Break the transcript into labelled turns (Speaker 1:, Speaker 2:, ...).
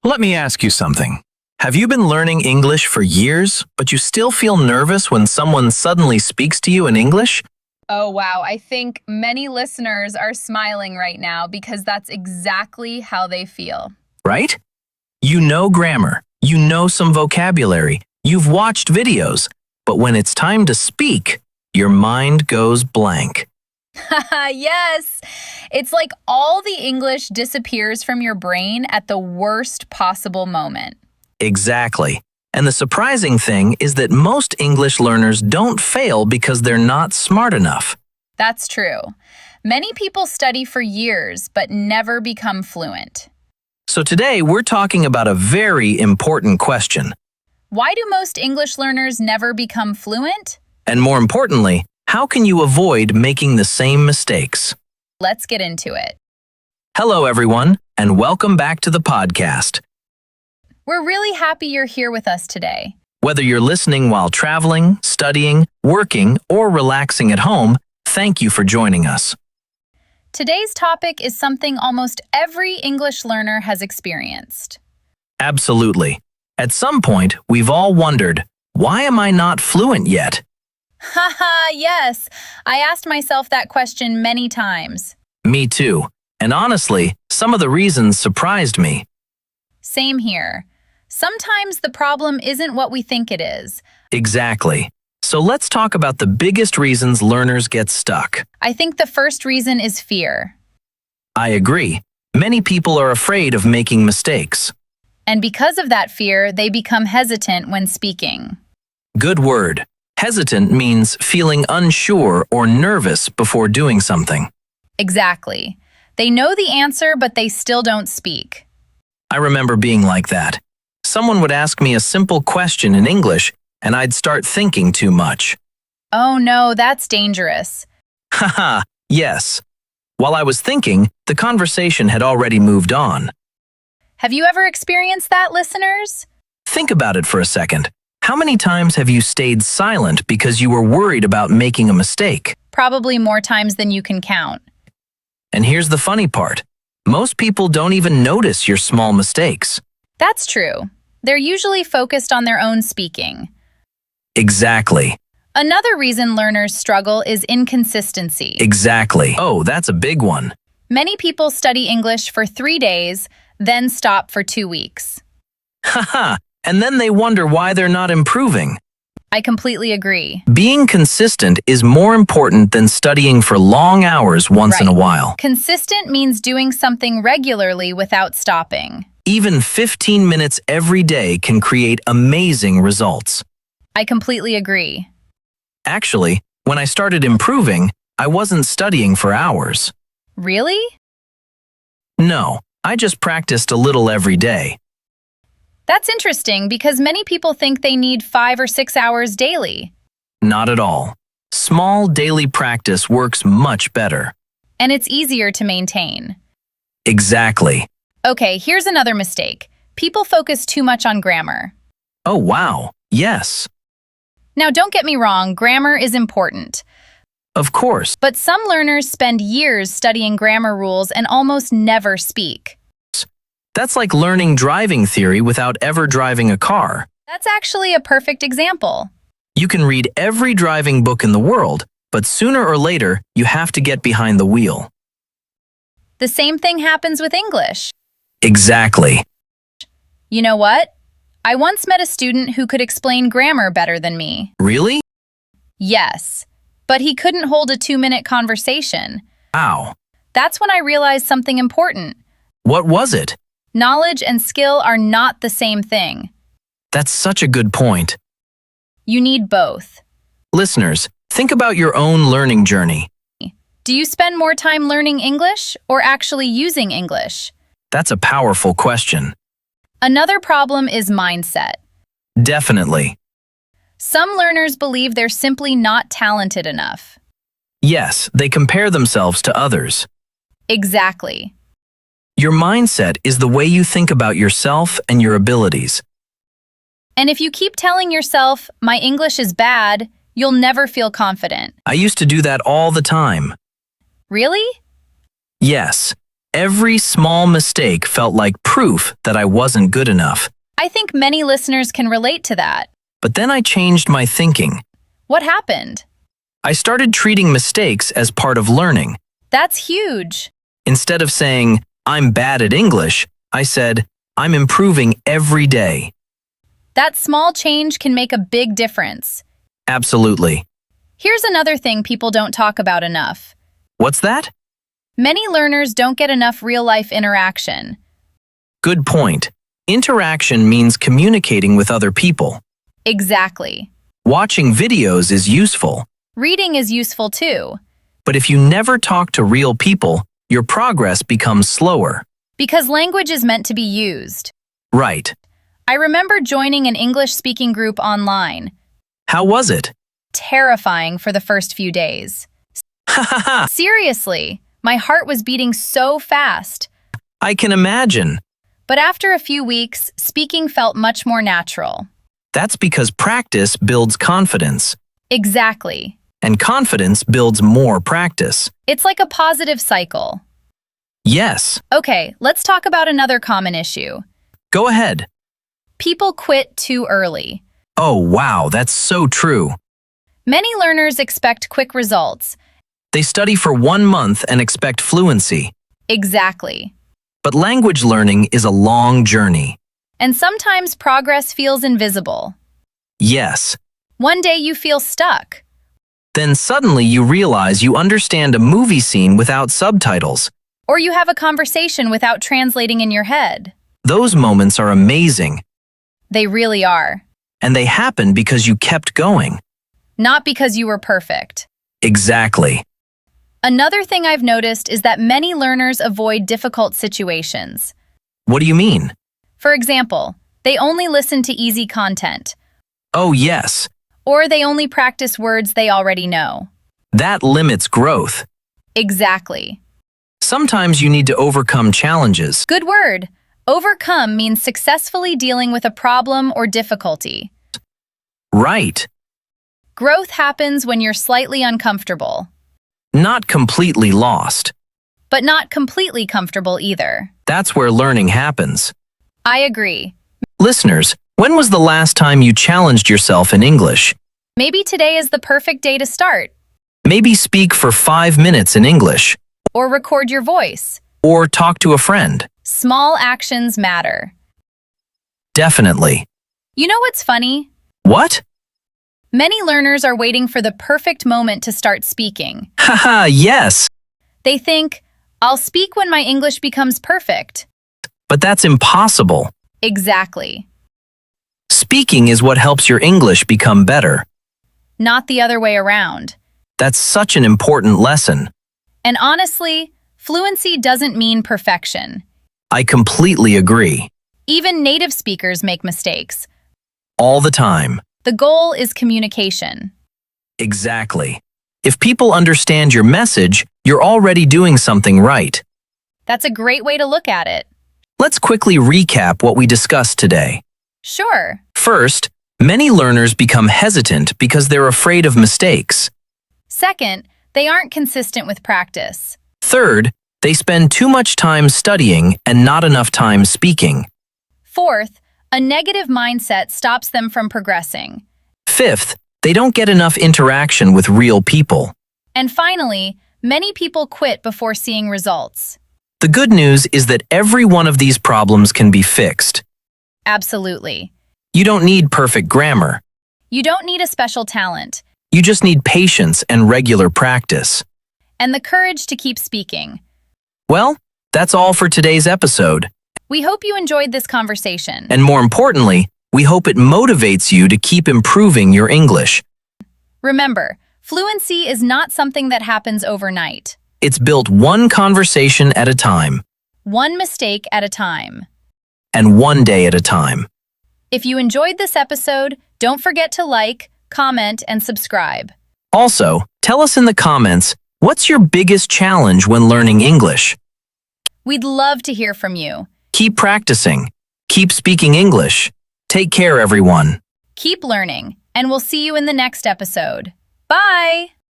Speaker 1: Let me ask you something. Have you been learning English for years, but you still feel nervous when someone suddenly speaks to you in English?
Speaker 2: Oh, wow. I think many listeners are smiling right now because that's exactly how they feel.
Speaker 1: Right? You know grammar, you know some vocabulary, you've watched videos, but when it's time to speak, your mind goes blank.
Speaker 2: Yes. It's like all the English disappears from your brain at the worst possible moment.
Speaker 1: Exactly. And the surprising thing is that most English learners don't fail because they're not smart enough.
Speaker 2: That's true. Many people study for years but never become fluent.
Speaker 1: So today we're talking about a very important question.
Speaker 2: Why do most English learners never become fluent?
Speaker 1: And more importantly, how can you avoid making the same mistakes?
Speaker 2: Let's get into it.
Speaker 1: Hello everyone, and welcome back to the podcast.
Speaker 2: We're really happy you're here with us today.
Speaker 1: Whether you're listening while traveling, studying, working, or relaxing at home, thank you for joining us.
Speaker 2: Today's topic is something almost every English learner has experienced.
Speaker 1: Absolutely. At some point, we've all wondered, why am I not fluent yet?
Speaker 2: Haha, yes. I asked myself that question many times.
Speaker 1: Me too. And honestly, some of the reasons surprised me.
Speaker 2: Same here. Sometimes the problem isn't what we think it is.
Speaker 1: Exactly. So let's talk about the biggest reasons learners get stuck.
Speaker 2: I think the first reason is fear.
Speaker 1: I agree. Many people are afraid of making mistakes.
Speaker 2: And because of that fear, they become hesitant when speaking.
Speaker 1: Good word. Hesitant means feeling unsure or nervous before doing something.
Speaker 2: Exactly. They know the answer, but they still don't speak.
Speaker 1: I remember being like that. Someone would ask me a simple question in English, and I'd start thinking too much.
Speaker 2: Oh no, that's dangerous.
Speaker 1: Haha, yes. While I was thinking, the conversation had already moved on.
Speaker 2: Have you ever experienced that, listeners?
Speaker 1: Think about it for a second. How many times have you stayed silent because you were worried about making a mistake?
Speaker 2: Probably more times than you can count.
Speaker 1: And here's the funny part. Most people don't even notice your small mistakes.
Speaker 2: That's true. They're usually focused on their own speaking.
Speaker 1: Exactly.
Speaker 2: Another reason learners struggle is inconsistency.
Speaker 1: Exactly. Oh, that's a big one.
Speaker 2: Many people study English for 3 days, then stop for 2 weeks.
Speaker 1: Haha, and then they wonder why they're not improving.
Speaker 2: I completely agree.
Speaker 1: Being consistent is more important than studying for long hours once in a while.
Speaker 2: Consistent means doing something regularly without stopping.
Speaker 1: Even 15 minutes every day can create amazing results.
Speaker 2: I completely agree.
Speaker 1: Actually, when I started improving, I wasn't studying for hours.
Speaker 2: Really?
Speaker 1: No, I just practiced a little every day.
Speaker 2: That's interesting because many people think they need 5 or 6 hours daily.
Speaker 1: Not at all. Small daily practice works much better.
Speaker 2: And it's easier to maintain.
Speaker 1: Exactly.
Speaker 2: Okay, here's another mistake. People focus too much on grammar.
Speaker 1: Oh, wow. Yes.
Speaker 2: Now, don't get me wrong, grammar is important.
Speaker 1: Of course.
Speaker 2: But some learners spend years studying grammar rules and almost never speak.
Speaker 1: That's like learning driving theory without ever driving a car.
Speaker 2: That's actually a perfect example.
Speaker 1: You can read every driving book in the world, but sooner or later, you have to get behind the wheel.
Speaker 2: The same thing happens with English.
Speaker 1: Exactly.
Speaker 2: You know what? I once met a student who could explain grammar better than me.
Speaker 1: Really?
Speaker 2: Yes, but he couldn't hold a 2-minute conversation.
Speaker 1: Wow.
Speaker 2: That's when I realized something important.
Speaker 1: What was it?
Speaker 2: Knowledge and skill are not the same thing.
Speaker 1: That's such a good point.
Speaker 2: You need both.
Speaker 1: Listeners, think about your own learning journey.
Speaker 2: Do you spend more time learning English or actually using English?
Speaker 1: That's a powerful question.
Speaker 2: Another problem is mindset.
Speaker 1: Definitely.
Speaker 2: Some learners believe they're simply not talented enough.
Speaker 1: Yes, they compare themselves to others.
Speaker 2: Exactly.
Speaker 1: Your mindset is the way you think about yourself and your abilities.
Speaker 2: And if you keep telling yourself, my English is bad, you'll never feel confident.
Speaker 1: I used to do that all the time.
Speaker 2: Really?
Speaker 1: Yes. Every small mistake felt like proof that I wasn't good enough.
Speaker 2: I think many listeners can relate to that.
Speaker 1: But then I changed my thinking.
Speaker 2: What happened?
Speaker 1: I started treating mistakes as part of learning.
Speaker 2: That's huge.
Speaker 1: Instead of saying, I'm bad at English, I said, I'm improving every day.
Speaker 2: That small change can make a big difference.
Speaker 1: Absolutely.
Speaker 2: Here's another thing people don't talk about enough.
Speaker 1: What's that?
Speaker 2: Many learners don't get enough real-life interaction.
Speaker 1: Good point. Interaction means communicating with other people.
Speaker 2: Exactly.
Speaker 1: Watching videos is useful.
Speaker 2: Reading is useful too.
Speaker 1: But if you never talk to real people, your progress becomes slower.
Speaker 2: Because language is meant to be used.
Speaker 1: Right.
Speaker 2: I remember joining an English-speaking group online.
Speaker 1: How was it?
Speaker 2: Terrifying for the first few days.
Speaker 1: Ha ha ha!
Speaker 2: Seriously, my heart was beating so fast.
Speaker 1: I can imagine.
Speaker 2: But after a few weeks, speaking felt much more natural.
Speaker 1: That's because practice builds confidence.
Speaker 2: Exactly.
Speaker 1: And confidence builds more practice.
Speaker 2: It's like a positive cycle.
Speaker 1: Yes.
Speaker 2: Okay, let's talk about another common issue.
Speaker 1: Go ahead.
Speaker 2: People quit too early.
Speaker 1: Oh, wow, that's so true.
Speaker 2: Many learners expect quick results.
Speaker 1: They study for 1 month and expect fluency.
Speaker 2: Exactly.
Speaker 1: But language learning is a long journey.
Speaker 2: And sometimes progress feels invisible.
Speaker 1: Yes.
Speaker 2: One day you feel stuck.
Speaker 1: Then suddenly you realize you understand a movie scene without subtitles.
Speaker 2: Or you have a conversation without translating in your head.
Speaker 1: Those moments are amazing.
Speaker 2: They really are.
Speaker 1: And they happen because you kept going.
Speaker 2: Not because you were perfect.
Speaker 1: Exactly.
Speaker 2: Another thing I've noticed is that many learners avoid difficult situations.
Speaker 1: What do you mean?
Speaker 2: For example, they only listen to easy content.
Speaker 1: Oh, yes.
Speaker 2: Or they only practice words they already know.
Speaker 1: That limits growth.
Speaker 2: Exactly.
Speaker 1: Sometimes you need to overcome challenges.
Speaker 2: Good word. Overcome means successfully dealing with a problem or difficulty.
Speaker 1: Right.
Speaker 2: Growth happens when you're slightly uncomfortable.
Speaker 1: Not completely lost.
Speaker 2: But not completely comfortable either.
Speaker 1: That's where learning happens.
Speaker 2: I agree.
Speaker 1: Listeners, when was the last time you challenged yourself in English?
Speaker 2: Maybe today is the perfect day to start.
Speaker 1: Maybe speak for 5 minutes in English.
Speaker 2: Or record your voice.
Speaker 1: Or talk to a friend.
Speaker 2: Small actions matter.
Speaker 1: Definitely.
Speaker 2: You know what's funny?
Speaker 1: What?
Speaker 2: Many learners are waiting for the perfect moment to start speaking.
Speaker 1: Haha, yes.
Speaker 2: They think, I'll speak when my English becomes perfect.
Speaker 1: But that's impossible.
Speaker 2: Exactly.
Speaker 1: Speaking is what helps your English become better.
Speaker 2: Not the other way around.
Speaker 1: That's such an important lesson.
Speaker 2: And honestly, fluency doesn't mean perfection.
Speaker 1: I completely agree.
Speaker 2: Even native speakers make mistakes.
Speaker 1: All the time.
Speaker 2: The goal is communication.
Speaker 1: Exactly. If people understand your message, you're already doing something right.
Speaker 2: That's a great way to look at it.
Speaker 1: Let's quickly recap what we discussed today.
Speaker 2: Sure.
Speaker 1: First, many learners become hesitant because they're afraid of mistakes.
Speaker 2: Second, they aren't consistent with practice.
Speaker 1: Third, they spend too much time studying and not enough time speaking.
Speaker 2: Fourth, a negative mindset stops them from progressing.
Speaker 1: Fifth, they don't get enough interaction with real people.
Speaker 2: And finally, many people quit before seeing results.
Speaker 1: The good news is that every one of these problems can be fixed.
Speaker 2: Absolutely.
Speaker 1: You don't need perfect grammar.
Speaker 2: You don't need a special talent.
Speaker 1: You just need patience and regular practice.
Speaker 2: And the courage to keep speaking.
Speaker 1: Well, that's all for today's episode.
Speaker 2: We hope you enjoyed this conversation.
Speaker 1: And more importantly, we hope it motivates you to keep improving your English.
Speaker 2: Remember, fluency is not something that happens overnight.
Speaker 1: It's built one conversation at a time.
Speaker 2: One mistake at a time.
Speaker 1: And one day at a time.
Speaker 2: If you enjoyed this episode, don't forget to like, comment, and subscribe.
Speaker 1: Also, tell us in the comments, what's your biggest challenge when learning English?
Speaker 2: We'd love to hear from you.
Speaker 1: Keep practicing. Keep speaking English. Take care, everyone.
Speaker 2: Keep learning, and we'll see you in the next episode. Bye!